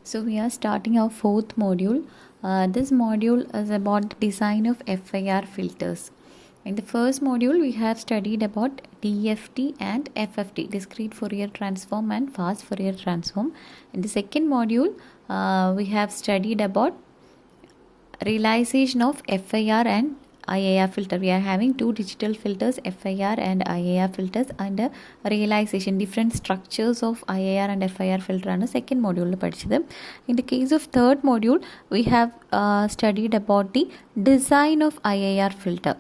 So we are starting our fourth module. This module is about the design of FIR filters. In the first module, we have studied about DFT and FFT, discrete Fourier transform and fast Fourier transform. In the second module, we have studied about realization of FIR and IIR filter. We are having two digital filters, FIR and IIR filters, and realization, different structures of IIR and FIR filter ആണ് second module പഠിച്ചത്. In the case of third module, we have studied about the design of IIR filter.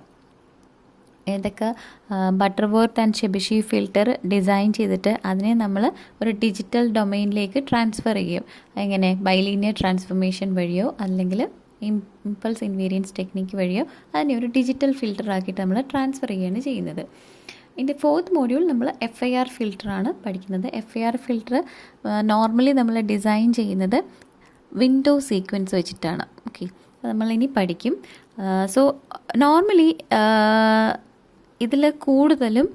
ഏതൊക്കെ Butterworth and ചെബിഷീവ് filter design ചെയ്തിട്ട് അതിനെ നമ്മൾ ഒരു digital ഡൊമെയിനിലേക്ക് transfer ചെയ്യും. എങ്ങനെ? Bilinear transformation വഴിയോ അല്ലെങ്കിൽ ഇമ്പൾസ് ഇൻവേരിയൻസ് ടെക്നിക്ക് വഴിയോ അതിനെ ഒരു ഡിജിറ്റൽ ഫിൽറ്റർ ആക്കിയിട്ട് നമ്മൾ ട്രാൻസ്ഫർ ചെയ്യുകയാണ് ചെയ്യുന്നത്. ഇതിൻ്റെ ഫോർത്ത് മോഡ്യൂൾ നമ്മൾ FIR ഫിൽറ്ററാണ് പഠിക്കുന്നത്. FIR ഫിൽറ്റർ നോർമലി നമ്മൾ ഡിസൈൻ ചെയ്യുന്നത് വിൻഡോ സീക്വൻസ് വെച്ചിട്ടാണ്. ഓക്കെ, നമ്മളിനി പഠിക്കും. സോ നോർമലി ഇതിൽ കൂടുതലും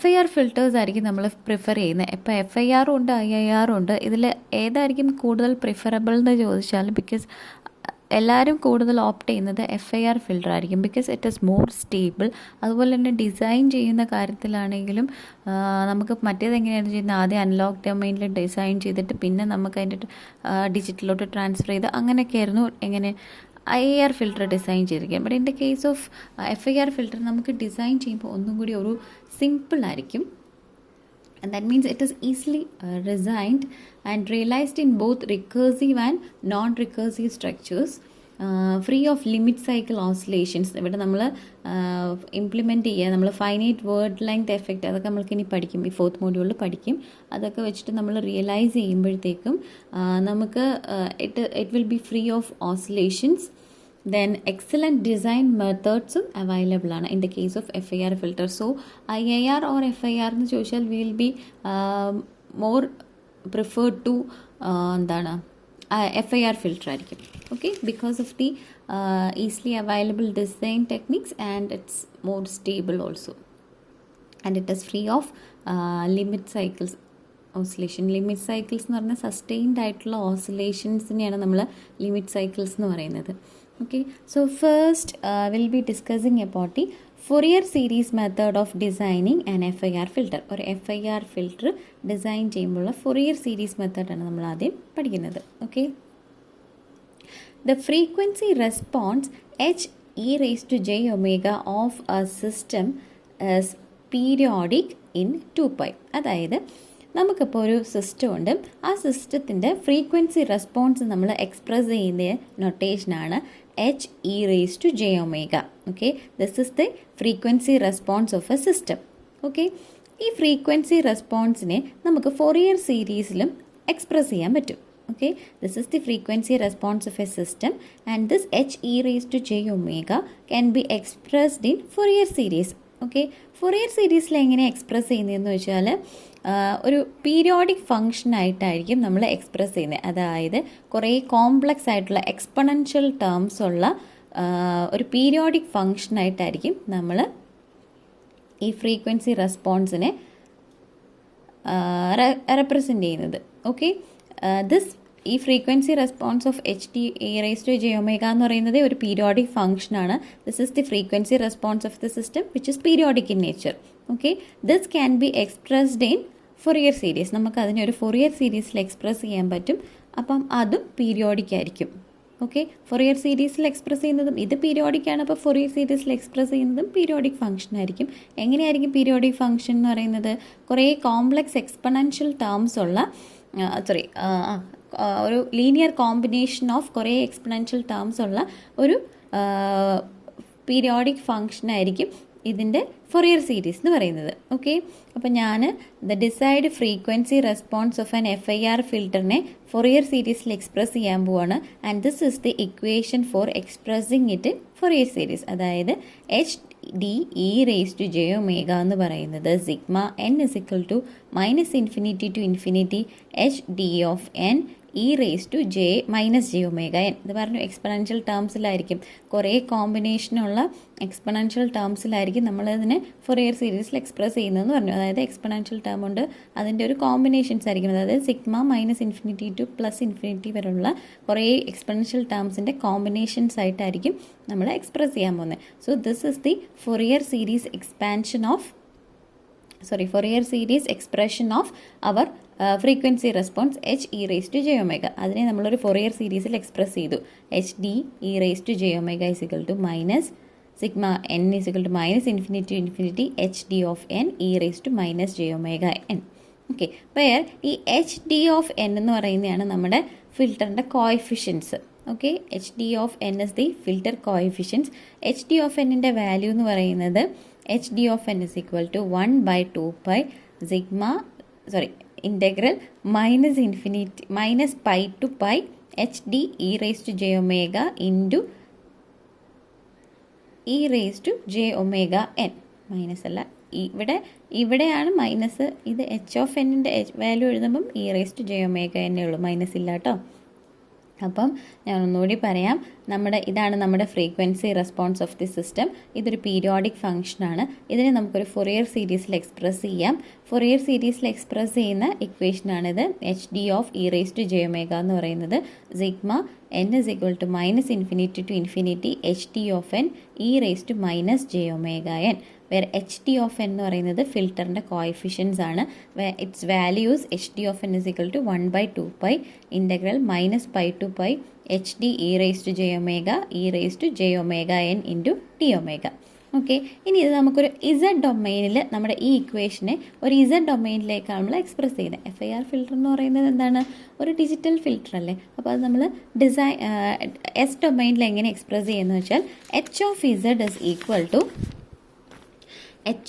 FIR ഫിൽറ്റേഴ്സ് ആയിരിക്കും നമ്മൾ പ്രിഫർ ചെയ്യുന്നത്. ഇപ്പോൾ FIR ഉണ്ട്, IIR ഉണ്ട്. ഇതിൽ ഏതായിരിക്കും കൂടുതൽ പ്രിഫറബിൾ എന്ന് ചോദിച്ചാൽ, ബിക്കോസ് എല്ലാവരും കൂടുതൽ ഓപ്റ്റ് ചെയ്യുന്നത് FIR ഫിൽറ്റർ ആയിരിക്കും, because it is more stable. അതുപോലെ തന്നെ ഡിസൈൻ ചെയ്യുന്ന കാര്യത്തിലാണെങ്കിലും നമുക്ക് മറ്റേത് എങ്ങനെയാണ് ചെയ്യുന്നത്, ആദ്യം അനലോഗ് ഡൊമൈനിൽ ഡിസൈൻ ചെയ്തിട്ട് പിന്നെ നമുക്ക് അതിൻ്റെ ഡിജിറ്റലിലോട്ട് ട്രാൻസ്ഫർ ചെയ്ത് അങ്ങനെയൊക്കെയായിരുന്നു എങ്ങനെ IIR ഫിൽറ്റർ ഡിസൈൻ ചെയ്തിരിക്കുക. But in the case of FIR filter നമുക്ക് ഡിസൈൻ ചെയ്യുമ്പോൾ ഒന്നും കൂടി ഒരു സിമ്പിൾ ആയിരിക്കും. And that means it is easily designed and realized in both recursive and non-recursive structures, free of limit cycle oscillations. ഇവിടെ നമ്മൾ implement ചെയ്യുക, നമ്മൾ ഫൈനൈറ്റ് വേർഡ് ലെങ്ത് എഫക്റ്റ്, അതൊക്കെ നമ്മൾക്ക് ഇനി പഠിക്കും, ഈ ഫോർത്ത് മോഡ്യൂളിൽ പഠിക്കും. അതൊക്കെ വെച്ചിട്ട് നമ്മൾ റിയലൈസ് ചെയ്യുമ്പോഴത്തേക്കും നമുക്ക് it will be free of oscillations. Then excellent design methods available ആണ് in the case of FIR filter. So IIR or FIR എന്ന് ചോദിച്ചാൽ we will be more preferred to എന്താണ് FIR filter ആയിരിക്കും. Okay, because of the easily available design techniques and it's more stable also, and it is free of limit cycles oscillation. Limit cycles എന്ന് പറഞ്ഞാൽ sustained ആയിട്ടുള്ള ഓസിലേഷൻസിനെയാണ് നമ്മൾ limit cycles എന്ന് പറയുന്നത്. Okay, so first will be discussing about the Fourier series method of designing and FIR filter. ഒരു FIR filter design ചെയ്യുമ്പോഴുള്ള Fourier സീരീസ് മെത്തേഡാണ് നമ്മൾ ആദ്യം പഠിക്കുന്നത്. Okay, the frequency response HE⁻ of a system is periodic in 2π. അതായത് നമുക്കിപ്പോൾ ഒരു സിസ്റ്റം ഉണ്ട്, ആ സിസ്റ്റത്തിൻ്റെ ഫ്രീക്വൻസി റെസ്പോൺസ് നമ്മൾ എക്സ്പ്രസ് ചെയ്യുന്ന നൊട്ടേഷനാണ് HE⁻. Okay, this is the frequency response of a system. Okay, ഈ ഫ്രീക്വൻസി റെസ്പോൺസിനെ നമുക്ക് Fourier സീരീസിലും എക്സ്പ്രസ് ചെയ്യാൻ പറ്റും. Okay, this is the frequency response of a system and this HE⁻ can be expressed in Fourier series. Okay, Fourier സീരീസിൽ എങ്ങനെ express ചെയ്യുന്നതെന്ന് വെച്ചാൽ ഒരു periodic ഫങ്ഷനായിട്ടായിരിക്കും നമ്മൾ എക്സ്പ്രസ് ചെയ്യുന്നത്. അതായത് കുറേ കോംപ്ലക്സ് ആയിട്ടുള്ള എക്സ്പൊണൻഷ്യൽ ടേംസ് ഉള്ള ഒരു പീരിയോഡിക് ഫങ്ഷനായിട്ടായിരിക്കും നമ്മൾ ഈ ഫ്രീക്വൻസി റെസ്പോൺസിനെ റെപ്രസെൻ്റ് ചെയ്യുന്നത്. ഓക്കെ, ഈ ഫ്രീക്വൻസി റെസ്പോൺസ് ഓഫ് HE⁻ എന്ന് പറയുന്നത് ഒരു പീരിയോഡിക് ഫംഗ്ഷനാണ്. This is the frequency response of the system which is periodic in nature. Okay, this can be expressed in Fourier series. നമുക്ക് അതിനെ ഒരു Fourier സീരീസിൽ എക്സ്പ്രസ് ചെയ്യാൻ പറ്റും. അപ്പം അതും പീരിയോഡിക് ആയിരിക്കും. ഓക്കെ, Fourier സീരീസിൽ എക്സ്പ്രസ് ചെയ്യുന്നതും ഇത് പീരിയോഡിക്കാണ്, അപ്പോൾ Fourier സീരീസിൽ എക്സ്പ്രസ് ചെയ്യുന്നതും പീരിയോഡിക് ഫംഗ്ഷൻ ആയിരിക്കും. എങ്ങനെയായിരിക്കും പീരിയോഡിക് ഫംഗ്ഷൻ എന്ന് പറയുന്നത്? കുറേ കോംപ്ലക്സ് എക്സ്പൊണൻഷ്യൽ ടേംസ് ഉള്ള ഒരു ലീനിയർ കോമ്പിനേഷൻ ഓഫ് കുറേ എക്സ്പൊണൻഷ്യൽ ടേംസ് ഉള്ള ഒരു പീരിയോഡിക് ഫംഗ്ഷനായിരിക്കും ഇതിൻ്റെ Fourier സീരീസ് എന്ന് പറയുന്നത്. ഓക്കെ, അപ്പോൾ ഞാൻ the desired frequency response of an FIR ഫിൽറ്ററിനെ Fourier സീരീസിൽ എക്സ്പ്രസ് ചെയ്യാൻ പോവാണ്. And this is the equation for expressing it in Fourier series. അതായത് d e raise to J omega എന്ന് പറയുന്നത് sigma n is equal to minus infinity to infinity h d of n e raise to j minus j omega n. ഇത് പറഞ്ഞു exponential ടേംസിലായിരിക്കും, കുറേ കോമ്പിനേഷനുള്ള exponential ടേംസിലായിരിക്കും നമ്മളതിനെ Fourier series express ചെയ്യുന്നതെന്ന് പറഞ്ഞു. അതായത് exponential term ഉണ്ട്, അതിൻ്റെ ഒരു കോമ്പിനേഷൻസ് ആയിരിക്കും. അതായത് sigma minus infinity to plus infinity വരെയുള്ള കുറേ എക്സ്പൊണൻഷ്യൽ ടേംസിൻ്റെ കോമ്പിനേഷൻസ് ആയിട്ടായിരിക്കും നമ്മൾ എക്സ്പ്രസ് ചെയ്യാൻ പോകുന്നത്. So this is the Fourier series Fourier series expression of our frequency response h e raised to j omega. അതിനെ നമ്മളൊരു Fourier സീരീസിൽ എക്സ്പ്രസ് ചെയ്തു. h d e raised to j omega is equal to minus sigma n is equal to minus infinity to infinity h d of n e raised to minus j omega n. Okay, where ഈ h d of n എന്ന് പറയുന്നതാണ് നമ്മുടെ ഫിൽറ്ററിൻ്റെ coefficients. Okay, h d of n is the filter coefficients. H d of എന്നിൻ്റെ value എന്ന് പറയുന്നത് h d of n is equal to 1/2 pi integral minus infinity minus pi to pi h d e raised to j omega into e raised to j omega n. Minus അല്ല, ഇവിടെയാണ് minus. ഇത് h of എന്നിൻ്റെ value എഴുതുമ്പം e raise to J omega എന്നേ ഉള്ളൂ, minus ഇല്ല കേട്ടോ. അപ്പം ഞാൻ ഒന്നുകൂടി പറയാം, ഇതാണ് നമ്മുടെ frequency response of the system. ഇതൊരു പീരിയോഡിക് ഫംഗ്ഷനാണ്. ഇതിനെ നമുക്കൊരു ഫൊറിയർ സീരീസിൽ എക്സ്പ്രസ് ചെയ്യാം. ഫൊറിയർ സീരീസിൽ എക്സ്പ്രസ് ചെയ്യുന്ന ഇക്വേഷനാണിത്. H d of e raise to J omega എന്ന് പറയുന്നത് sigma n is equal to minus infinity to infinity h d of n e raise to minus j omega n. വേറെ h d of n എന്ന് പറയുന്നത് ഫിൽറ്ററിൻ്റെ coefficients ആണ്. Its values h d of n is equal to 1/2 pi integral minus pi to pi h d e raise to J omega e raise to J omega N into T omega. Okay, ഇനി ഇത് നമുക്കൊരു Z ഡൊമൈനിൽ നമ്മുടെ ഈ ഇക്വേഷനെ ഒരു Z ഡൊമൈനിലേക്കാണ് നമ്മൾ express ചെയ്യുന്നത്. FIR filter എന്ന് പറയുന്നത് എന്താണ്? ഒരു ഡിജിറ്റൽ ഫിൽറ്റർ അല്ലേ. അപ്പോൾ അത് നമ്മൾ എസ് ഡൊമൈനിൽ എങ്ങനെ എക്സ്പ്രസ് ചെയ്യുന്നത് വെച്ചാൽ h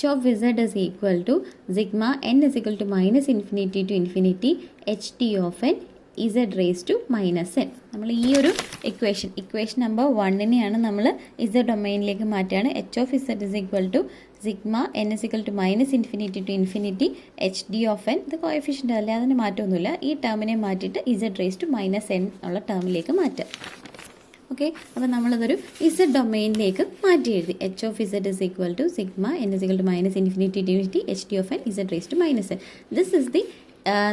of z is equal to sigma n is equal to minus infinity to infinity h d of n z raised to minus n. നമ്മൾ ഈ ഒരു ഇക്വേഷൻ നമ്പർ 1നെയാണ് നമ്മൾ z ഡൊമൈനിലേക്ക് മാറ്റുകയാണ്. h of z is equal to sigma n is equal to minus infinity to infinity h d of n. ഇത് coefficient അല്ലേ, അതിന് മാറ്റമൊന്നുമില്ല. ഈ ടേമിനെ മാറ്റിയിട്ട് z raised to minus n ഉള്ള ടേമിലേക്ക് മാറ്റുക. ഓക്കെ, അപ്പോൾ നമ്മളതൊരു ഇസഡ് ഡൊമൈനിലേക്ക് മാറ്റി എഴുതി. H of Z is equal to sigma n is equal to minus infinity to infinity h d of N Z raise to minus n. This is the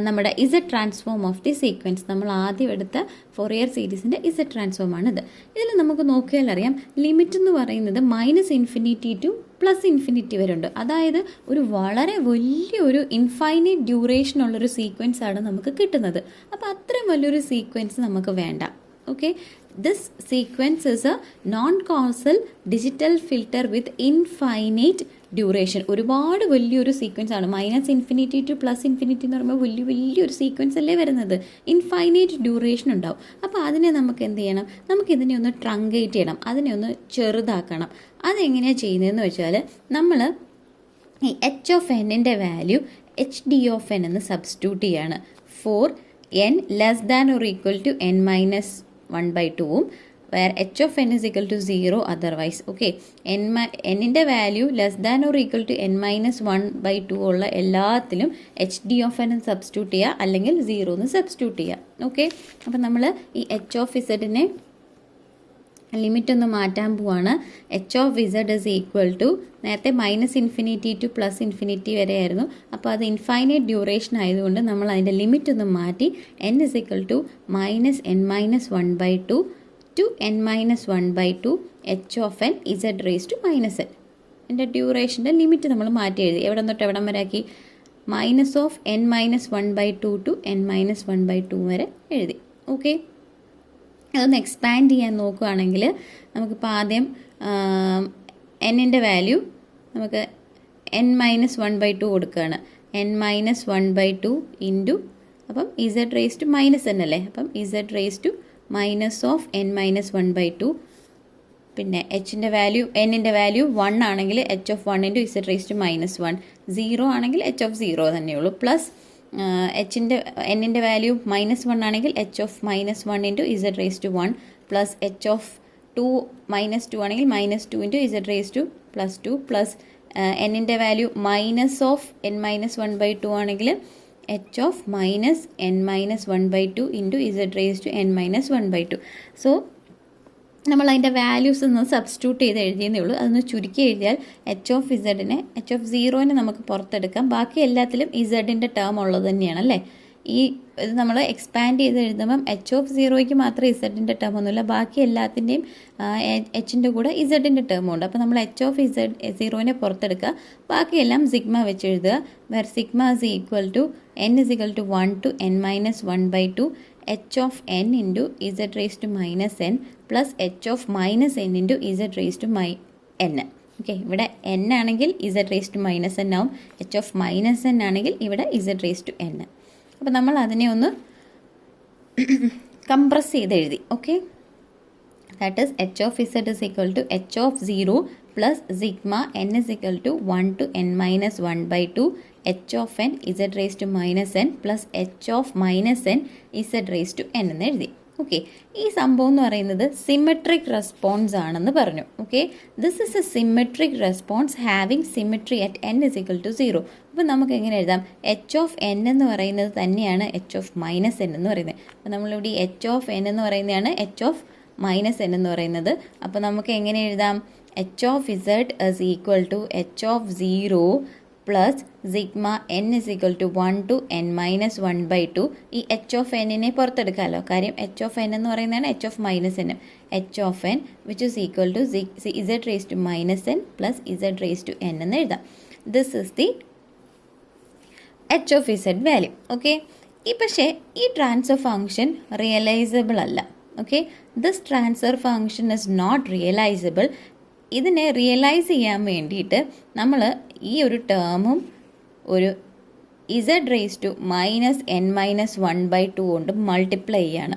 നമ്മുടെ z transform of the sequence. നമ്മൾ ആദ്യം എടുത്ത Fourier സീരീസിൻ്റെ Z transform ആണിത്. ഇതിൽ നമുക്ക് നോക്കിയാൽ അറിയാം, limit എന്ന് പറയുന്നത് minus infinity to plus infinity വരെ ഉണ്ട്. അതായത് ഒരു വളരെ വലിയൊരു ഇൻഫൈനൈറ്റ് ഡ്യൂറേഷനുള്ളൊരു സീക്വൻസ് ആണ് നമുക്ക് കിട്ടുന്നത്. അപ്പോൾ അത്രയും വലിയൊരു സീക്വൻസ് നമുക്ക് വേണ്ട. Okay, this sequence is a non-causal digital filter with infinite duration. ഒരുപാട് വലിയൊരു സീക്വൻസ് ആണ്. Minus infinity to plus infinity എന്ന് പറയുമ്പോൾ വലിയൊരു സീക്വൻസ് അല്ലേ വരുന്നത്. ഇൻഫൈനൈറ്റ് ഡ്യൂറേഷൻ ഉണ്ടാവും. അപ്പോൾ അതിനെ നമുക്ക് എന്ത് ചെയ്യണം? നമുക്കിതിനെ ഒന്ന് ട്രങ്കേറ്റ് ചെയ്യണം, അതിനെ ഒന്ന് ചെറുതാക്കണം. അതെങ്ങനെയാണ് ചെയ്യുന്നതെന്ന് വെച്ചാൽ നമ്മൾ ഈ എച്ച് ഓഫ് എന്നിൻ്റെ value h d of n എന്ന് സബ്സ്റ്റിറ്റ്യൂട്ട് ചെയ്യാണ്. For n less than or equal to n minus 1/2 where h of n is equal to 0 otherwise. Okay, എന്നിൻ്റെ വാല്യൂ less than or equal to n minus 1/2 ഉള്ള എല്ലാത്തിലും h d of n substitute ചെയ്യുക, അല്ലെങ്കിൽ 0 എന്ന് substitute ചെയ്യുക. Okay, അപ്പോൾ നമ്മൾ ഈ എച്ച് ഓഫ് ഇസഡിനെ ലിമിറ്റ് ഒന്ന് മാറ്റാൻ പോവാണ്. H of Z is equal to, നേരത്തെ minus infinity to plus infinity വരെ ആയിരുന്നു. അപ്പോൾ അത് ഇൻഫൈനൈറ്റ് ഡ്യൂറേഷൻ ആയതുകൊണ്ട് നമ്മൾ അതിൻ്റെ ലിമിറ്റ് ഒന്ന് മാറ്റി n is equal to minus n minus 1/2 to n minus 1/2 H of N Z raise to minus N. എൻ്റെ ഡ്യൂറേഷൻ്റെ ലിമിറ്റ് നമ്മൾ മാറ്റി എഴുതി. എവിടെ തൊട്ട് എവിടം വരെ ആക്കി? Minus of n minus 1/2 to n minus 1/2 വരെ എഴുതി. ഓക്കെ, അതൊന്ന് എക്സ്പാൻഡ് ചെയ്യാൻ നോക്കുകയാണെങ്കിൽ നമുക്കിപ്പോൾ ആദ്യം എന്നിൻ്റെ വാല്യൂ നമുക്ക് n മൈനസ് 1/2 കൊടുക്കുകയാണ്. n മൈനസ് 1/2 ഇൻറ്റു, അപ്പം Z raise to minus N അല്ലേ, അപ്പം Z raise to minus of n minus 1/2. പിന്നെ എന്നിൻ്റെ വാല്യൂ 1 ആണെങ്കിൽ H of 1 into Z raise to minus 1. 0 ആണെങ്കിൽ എച്ച് ഓഫ് 0 തന്നെയുള്ളൂ. പ്ലസ് എന്നിൻ്റെ വാല്യൂ മൈനസ് 1 ആണെങ്കിൽ H of minus 1 into Z raise to 1 plus h of 2 minus 2 ആണെങ്കിൽ minus 2 into Z raise to plus 2 plus എന്നിൻ്റെ value minus of n minus 1/2 ആണെങ്കിൽ h of minus n minus 1/2 into Z raise to n minus 1/2. So നമ്മൾ അതിൻ്റെ values ഒന്ന് substitute ചെയ്ത് എഴുതിയെന്നേ ഉള്ളൂ. അതൊന്ന് ചുരുക്കി എഴുതിയാൽ h ഓഫ് ഇസഡിനെ h ഓഫ് 0നെ നമുക്ക് പുറത്തെടുക്കാം. ബാക്കി എല്ലാത്തിലും ഇസഡിൻ്റെ ടേം ഉള്ളത് തന്നെയാണ് അല്ലേ. ഈ ഇത് നമ്മൾ എക്സ്പാൻഡ് ചെയ്ത് എഴുതുമ്പം h ഓഫ് 0യ്ക്ക് മാത്രമേ ഇസഡിൻ്റെ ടേം ഒന്നുമില്ല, ബാക്കി എല്ലാത്തിൻ്റെയും എച്ചിൻ്റെ കൂടെ ഇസഡിൻ്റെ ടേമും ഉണ്ട്. അപ്പോൾ നമ്മൾ h ഓഫ് ഇസഡ് 0നെ പുറത്തെടുക്കുക, ബാക്കിയെല്ലാം സിഗ്മ വെച്ച് എഴുതുക. Where sigma is equal to n is equal to 1 to n minus 1/2 h of n into Z raise to minus n plus h of minus n into Z raise to n. Okay, ഇവിടെ n ആണെങ്കിൽ Z raise to minus n ആവും, h of minus n ആണെങ്കിൽ ഇവിടെ Z raise to n. അപ്പോൾ നമ്മൾ അതിനെ ഒന്ന് compress ചെയ്ത് എഴുതി. Okay, that is h of Z is equal to h of 0 plus sigma n is equal to 1 to n minus 1/2 h of n Z raise to minus n plus h of minus n Z raise to n എന്ന് എഴുതി. Okay, ഈ സംഭവം എന്ന് പറയുന്നത് symmetric response ആണെന്ന് പറഞ്ഞു. Okay, this is a symmetric response having symmetry at n is equal to 0. അപ്പോൾ നമുക്ക് എങ്ങനെ എഴുതാം? h ഓഫ് n എന്ന് പറയുന്നത് തന്നെയാണ് h ഓഫ് മൈനസ് n എന്ന് പറയുന്നത്. അപ്പോൾ നമ്മളിവിടെ h ഓഫ് n എന്ന് പറയുന്നതാണ് h ഓഫ് മൈനസ് n എന്ന് പറയുന്നത്. അപ്പോൾ നമുക്ക് എങ്ങനെ എഴുതാം? h of z is equal to h of 0 plus sigma n is equal to 1 to n minus 1/2. ഈ h ഓഫ് n പുറത്തെടുക്കാമല്ലോ, കാര്യം h ഓഫ് n എന്ന് പറയുന്നതാണ് h of minus n. h of n which is equal to z raise to minus n plus z raise to n എന്ന് എഴുതാം. This is the h of z value. Okay, പക്ഷേ ഈ transfer function realisable അല്ല. Okay, this transfer function is not realisable. ഇതിനെ realise ചെയ്യാൻ വേണ്ടിയിട്ട് നമ്മൾ ഈ ഒരു ടേമും ഒരു Z raise to minus n minus 1/2 കൊണ്ട് മൾട്ടിപ്ലൈ ചെയ്യാണ്.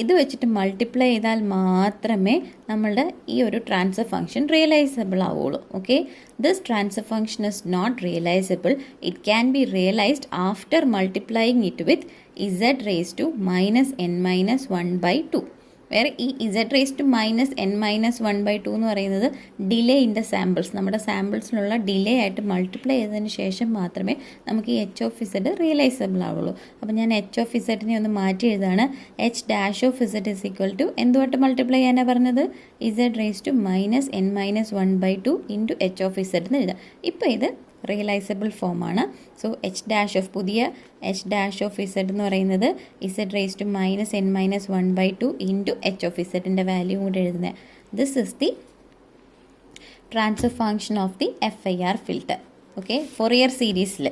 ഇത് വെച്ചിട്ട് മൾട്ടിപ്ലൈ ചെയ്താൽ മാത്രമേ നമ്മളുടെ ഈ ഒരു ട്രാൻസ്ഫർ ഫംഗ്ഷൻ റിയലൈസബിൾ ആവുള്ളൂ. Okay, this transfer function is not realisable. It can be realised after multiplying it with Z raise to minus n minus 1/2. വേറെ ഈ Z raise to minus n minus 1/2 എന്ന് പറയുന്നത് ഡിലേ ഇൻ ദ സാമ്പിൾസ്, നമ്മുടെ സാമ്പിൾസിലുള്ള delay ആയിട്ട് multiply ചെയ്തതിന് ശേഷം മാത്രമേ നമുക്ക് ഈ h ഓഫ് ഇസഡ് റിയലൈസബിൾ ആവുള്ളൂ. അപ്പോൾ ഞാൻ h ഓഫ് ഇസഡിനെ ഒന്ന് മാറ്റി എഴുതാണ്. h dash of Z is equal to എന്തുമായിട്ട് മൾട്ടിപ്ലൈ ചെയ്യാനാണ് പറഞ്ഞത്? Z raise to minus n minus 1/2 into h of z എന്ന് എഴുതാം. ഇപ്പോൾ ഇത് റിയലൈസബിൾ ഫോമാണ്. സോ പുതിയ h ഡാഷ് ഓഫ് ഇസഡ് എന്ന് പറയുന്നത് z raise to minus n minus 1/2 into h of ഇസഡിൻ്റെ വാല്യൂ കൂടെ എഴുതുന്നത്. This is the transfer function of the FIR filter. Okay, Fourier സീരീസിൽ